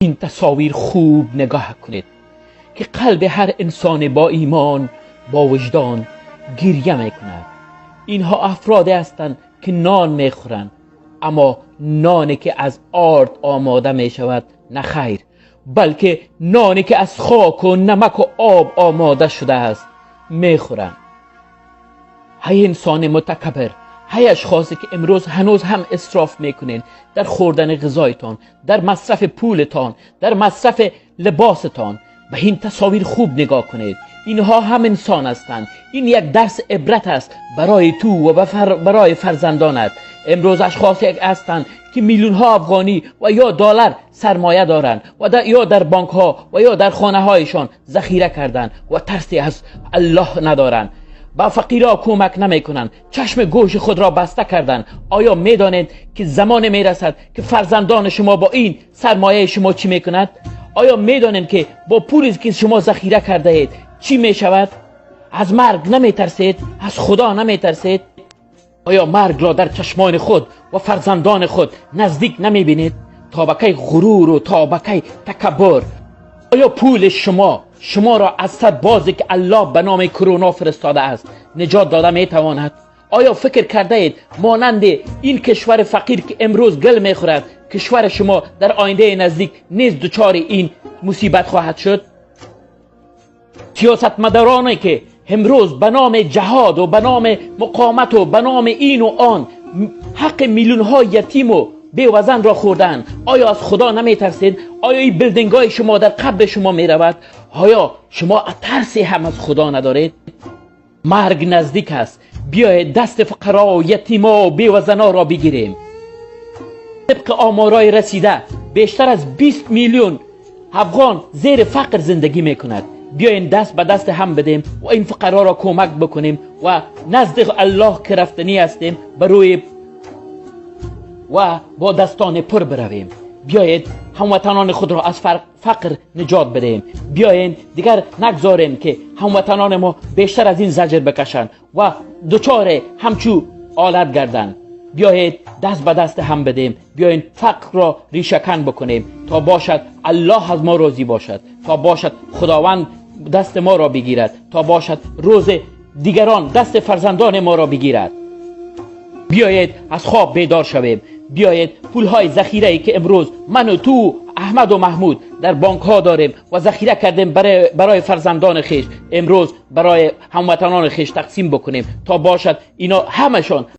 این تصاویر خوب نگاه کنید که قلب هر انسان با ایمان با وجدان گریه میکند. اینها افرادی هستند که نان میخورند، اما نانی که از آرد آماده میشود نه خیر، بلکه نانی که از خاک و نمک و آب آماده شده است میخورند. های انسان متکبر، های اشخاصی که امروز هنوز هم اسراف میکنین در خوردن غذایتان، در مصرف پولتان، در مصرف لباستان، به این تصاویر خوب نگاه کنید. اینها هم انسان هستند. این یک درس عبرت است برای تو و برای فرزندانت. امروز اشخاصی هستند که میلیون ها افغانی و یا دلار سرمایه دارند و یا در بانک ها و یا در خانه هایشان ذخیره کردند و ترسی از الله ندارند. با فقیرها کمک نمی کنند. چشم گوش خود را بسته کردند. آیا می دانید که زمان می رسد که فرزندان شما با این سرمایه شما چی می کند؟ آیا می دانید که با پولی که شما ذخیره کرده اید چی می شود؟ از مرگ نمی ترسید؟ از خدا نمی ترسید؟ آیا مرگ را در چشمان خود و فرزندان خود نزدیک نمی بینید؟ تابکه غرور و تابکه تکبر. آیا پول شما را از سربازی که الله به نام کرونا فرستاده است نجات داده می تواند؟ آیا فکر کرده اید مانند این کشور فقیر که امروز گل می خورد، کشور شما در آینده نزدیک نیز دچار این مصیبت خواهد شد؟ سیاستمدارانی که امروز به نام جهاد و به نام مقاومت و به نام این و آن حق میلیون ها یتیم و بیوزن را خوردن، آیا از خدا نمی ترسید؟ آیا این بیلدینگ های شما در قبر شما می رود؟ آیا شما ترسی هم از خدا ندارید؟ مرگ نزدیک است. بیایید دست فقرا و یتیما و بیوزنا را بگیریم. طبق آمارای رسیده بیشتر از 20 میلیون افغان زیر فقر زندگی می کند. بیاین دست به دست هم بدیم و این فقرا را کمک بکنیم و نزد الله که رفتنی هستیم بروی و با دستان پر برویم. بیایید هموطنان خود را از فقر نجات بدهیم. بیایید دیگر نگذاریم که هموطنان ما بیشتر از این زجر بکشند و دچار همچو حالت گردند. بیایید دست به دست هم بدیم. بیایید فقر را ریشه‌کن بکنیم تا باشد الله از ما راضی باشد، تا باشد خداوند دست ما را بگیرد، تا باشد روز دیگران دست فرزندان ما را بگیرد. بیایید از خواب بیدار شویم. بیایید پولهای ذخیره‌ای که امروز من و تو احمد و محمود در بانک ها داریم و ذخیره کردیم برای فرزندان خیش، امروز برای هموطنان خیش تقسیم بکنیم تا باشد اینا همشان